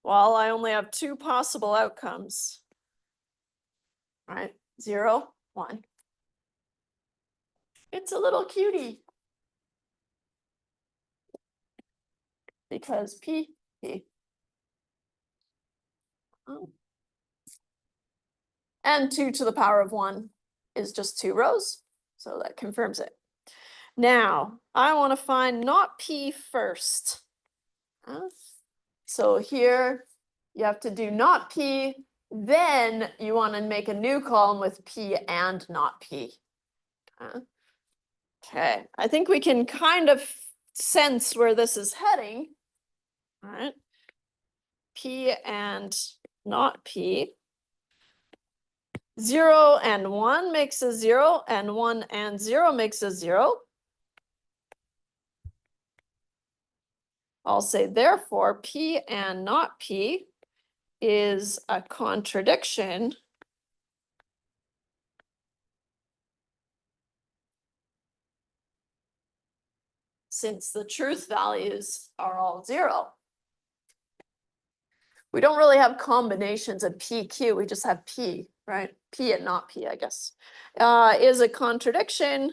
Well, I only have two possible outcomes. All right, 0, 1. It's a little cutie. Because P. Oh. And 2 to the power of 1 is just 2 rows, so that confirms it. Now, I want to find not P first. So here, you have to do not P, then you want to make a new column with P and not P. Okay, I think we can kind of sense where this is heading. All right, P and not P. 0 and 1 makes a 0, and 1 and 0 makes a 0. I'll say therefore P and not P is a contradiction since the truth values are all 0. We don't really have combinations of PQ, we just have P, right? P and not P, I guess, is a contradiction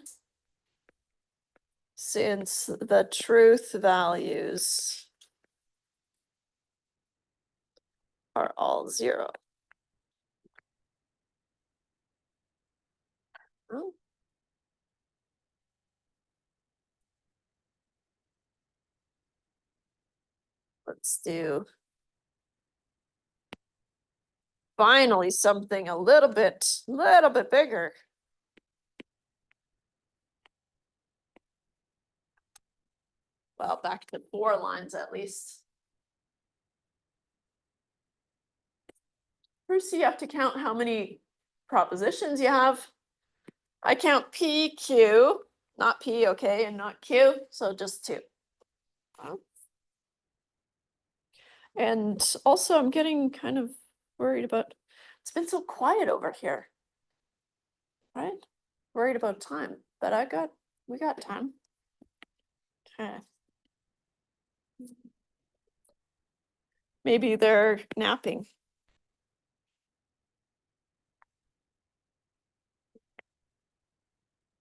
since the truth values are all 0. Oh. Let's do finally something a little bit bigger. Well, back to 4 lines at least. First, you have to count how many propositions you have. I count P, Q, not P, okay, and not Q, so just 2. And also, I'm getting kind of worried about, it's been so quiet over here, right? Worried about time, but we got time. Okay. Maybe they're napping.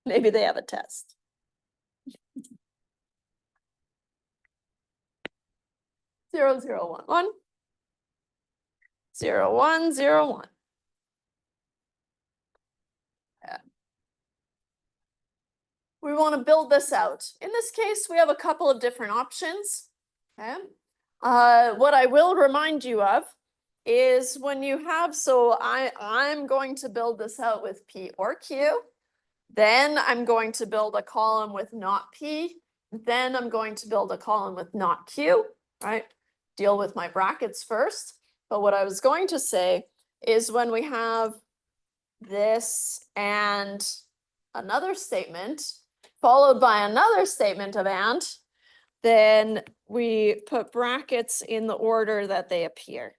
Maybe they have a test. 0, 0, 1, 1. 0, 1, 0, 1. Yeah. We want to build this out. In this case, we have a couple of different options. Okay. What I will remind you of is when you have, so I'm going to build this out with P or Q. Then I'm going to build a column with not P. Then I'm going to build a column with not Q, right? Deal with my brackets first. But what I was going to say is when we have this and another statement, followed by another statement of and, then we put brackets in the order that they appear.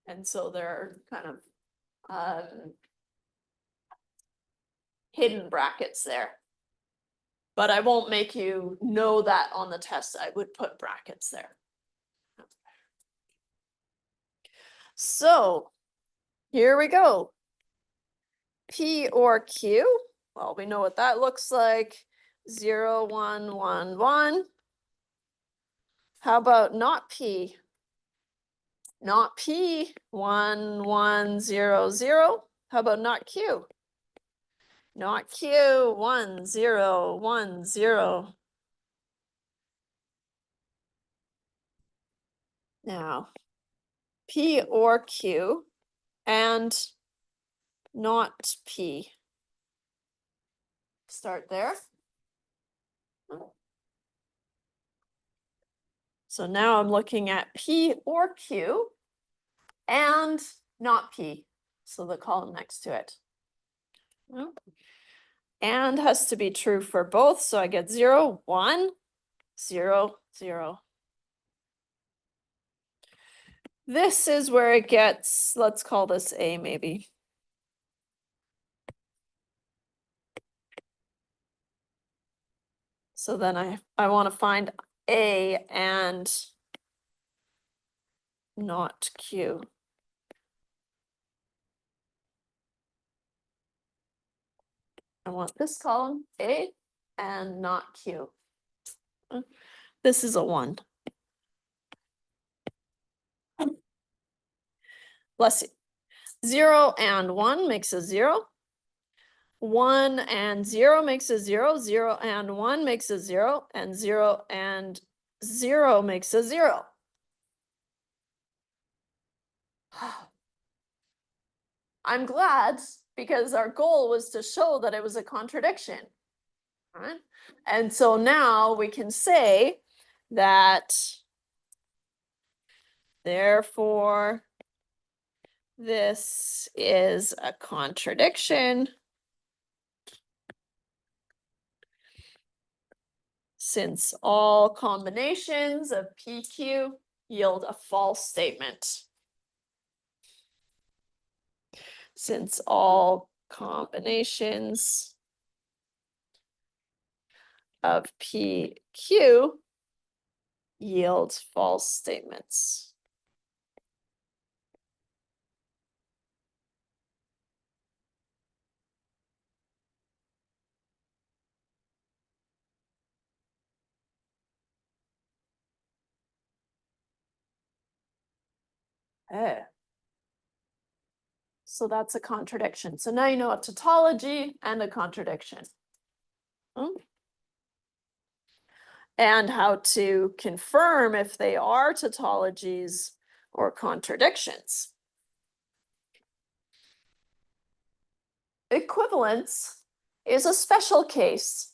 And so they're kind of hidden brackets there. But I won't make you know that on the test. I would put brackets there. So here we go. P or Q. Well, we know what that looks like. 0, 1, 1, 1. How about not P? Not P, 1, 1, 0, 0. How about not Q? Not Q, 1, 0, 1, 0. Now, P or Q and not P. Start there. So now I'm looking at P or Q and not P, so the column next to it. Well, and has to be true for both, so I get 0, 1, 0, 0. This is where it gets, let's call this A maybe. So then I want to find A and not Q. I want this column, A, and not Q. This is a 1. Bless you. 0 and 1 makes a 0. 1 and 0 makes a 0. 0 and 1 makes a 0. And 0 and 0 makes a 0. I'm glad, because our goal was to show that it was a contradiction. Right? And so now we can say that therefore this is a contradiction since all combinations of PQ yield a false statement. Since all combinations of PQ yield false statements. Oh. So that's a contradiction. So now you know a tautology and a contradiction. And how to confirm if they are tautologies or contradictions. Equivalence is a special case.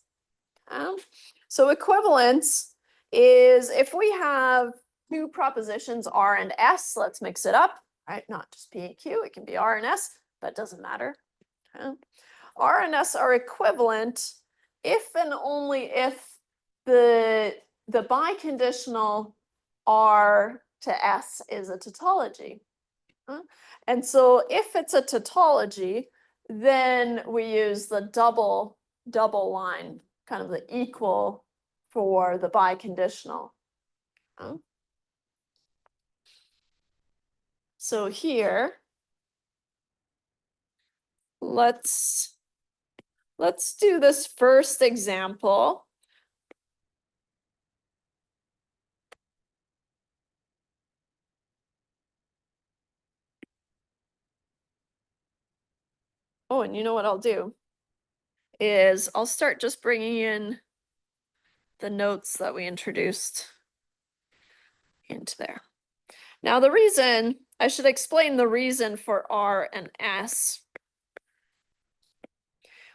So equivalence is if we have two propositions R and S, let's mix it up, right? Not just P and Q, it can be R and S, but it doesn't matter. R and S are equivalent if and only if the biconditional R to S is a tautology. And so if it's a tautology, then we use the double line, kind of the equal for the biconditional. So here, let's do this first example. Oh, and you know what I'll do is I'll start just bringing in the notes that we introduced into there. Now the reason, I should explain the reason for R and S.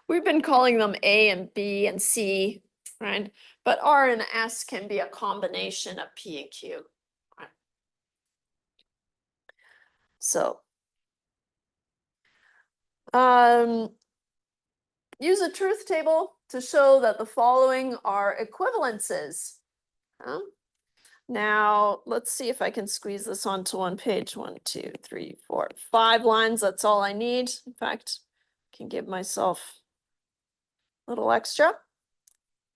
We've been calling them A and B and C, right? But R and S can be a combination of P and Q. Right? So, use a truth table to show that the following are equivalences. Now, let's see if I can squeeze this onto one page. 1, 2, 3, 4, 5 lines. That's all I need. In fact, I can give myself a little extra.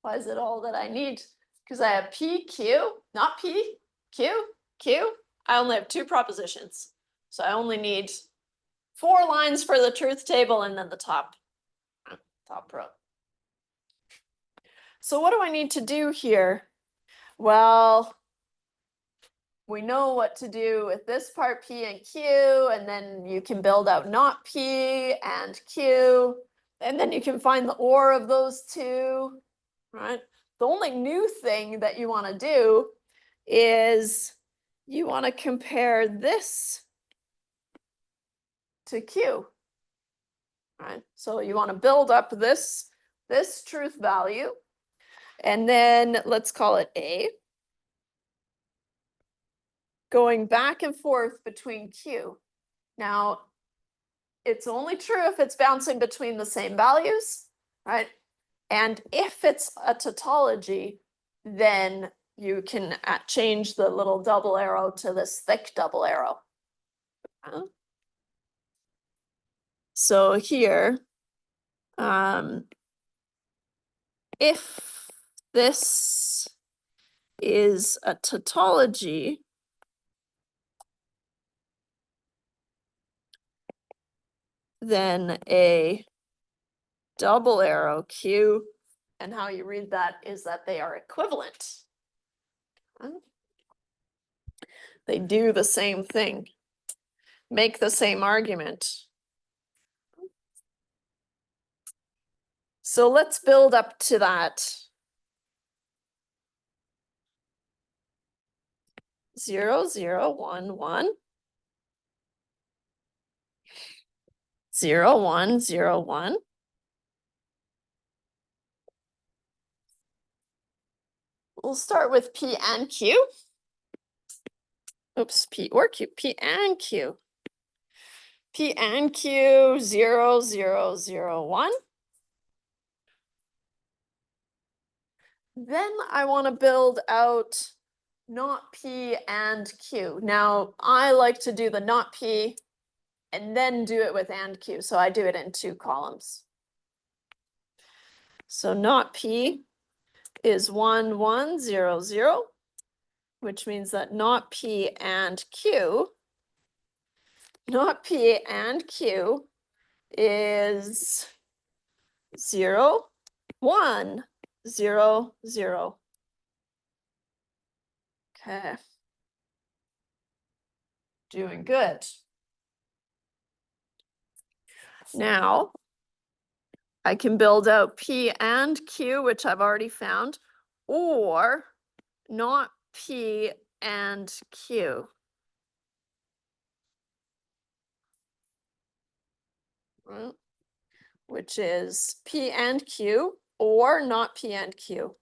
Why is it all that I need? Because I have P, Q, not P, Q, Q. I only have 2 propositions. So I only need 4 lines for the truth table and then the top row. So what do I need to do here? Well, we know what to do with this part, P and Q, and then you can build out not P and Q, and then you can find the OR of those two, right? The only new thing that you want to do is you want to compare this to Q, right? So you want to build up this truth value, and then let's call it A. going back and forth between Q. Now, it's only true if it's bouncing between the same values, right? And if it's a tautology, then you can change the little double arrow to this thick double arrow. So here, if this is a tautology, then a double arrow Q, and how you read that is that they are equivalent. They do the same thing, make the same argument. So let's build up to that. 0, 0, 1, 1. 0, 1, 0, 1. We'll start with P and Q. Oops, P or Q, P and Q. P and Q, 0, 0, 0, 1. Then I want to build out not P and Q. Now, I like to do the not P and then do it with and Q. So I do it in 2 columns. So not P is 1, 1, 0, 0, which means that not P and Q, not P and Q is 0, 1, 0, 0. Okay. Doing good. Now, I can build out P and Q, which I've already found, or not P and Q. Which is P and Q or not P and Q.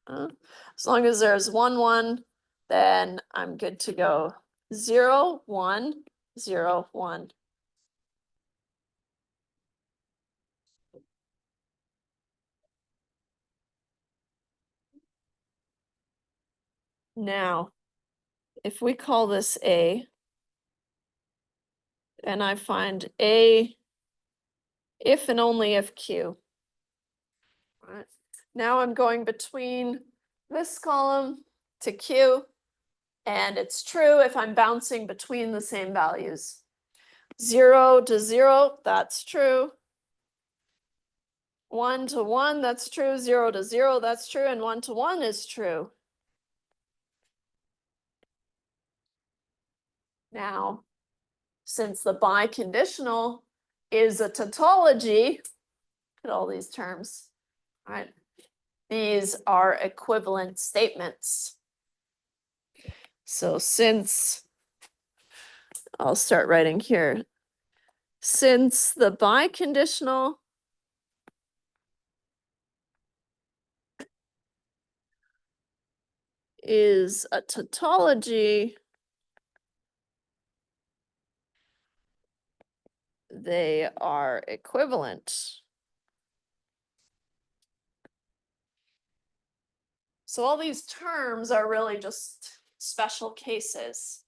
As long as there's 1, 1, then I'm good to go. 0, 1, 0, 1. Now, if we call this A, and I find A if and only if Q. Right. Now I'm going between this column to Q, and it's true if I'm bouncing between the same values. 0 to 0, that's true. 1 to 1, that's true. 0 to 0, that's true. And 1 to 1 is true. Now, since the biconditional is a tautology, look at all these terms, right? These are equivalent statements. So since, I'll start writing here. Since the biconditional is a tautology, they are equivalent. So all these terms are really just special cases.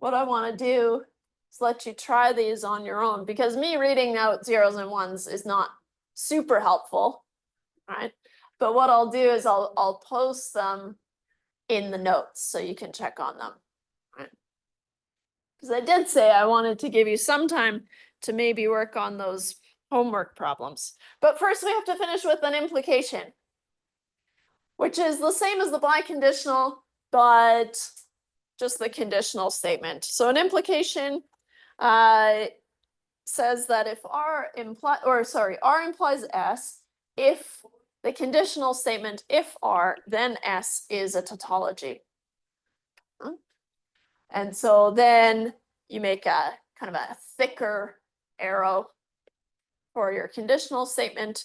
What I want to do is let you try these on your own, because me reading out 0s and 1s is not super helpful, right? But what I'll do is I'll post them in the notes so you can check on them, right? Because I did say I wanted to give you some time to maybe work on those homework problems. But first we have to finish with an implication, which is the same as the biconditional, but just the conditional statement. So an implication says that if R implies S, if the conditional statement, if R, then S is a tautology. Huh? And so then you make a kind of a thicker arrow for your conditional statement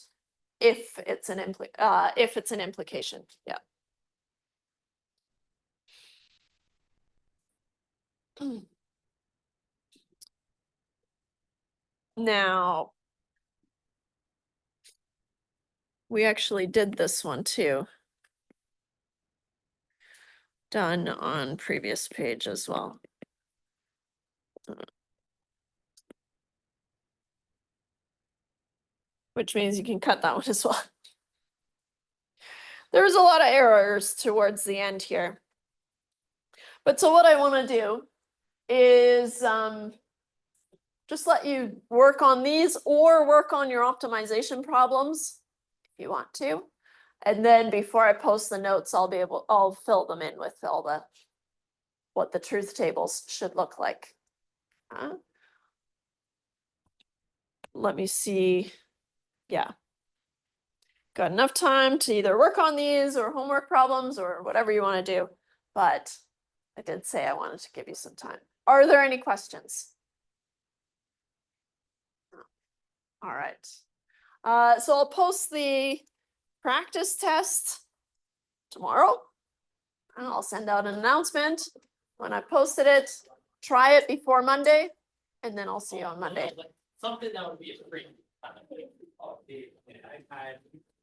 if it's an implication. Yeah. Now, we actually did this one too. Done on previous page as well. Which means you can cut that one as well. There's a lot of errors towards the end here. But so what I want to do is just let you work on these or work on your optimization problems if you want to. And then before I post the notes, I'll fill them in with all the what the truth tables should look like. Let me see. Yeah. Got enough time to either work on these or homework problems or whatever you want to do. But I did say I wanted to give you some time. Are there any questions? All right. So I'll post the practice test tomorrow. And I'll send out an announcement when I posted it. Try it before Monday, and then I'll see you on Monday. Something that would be a free kind of thing. Okay, and I had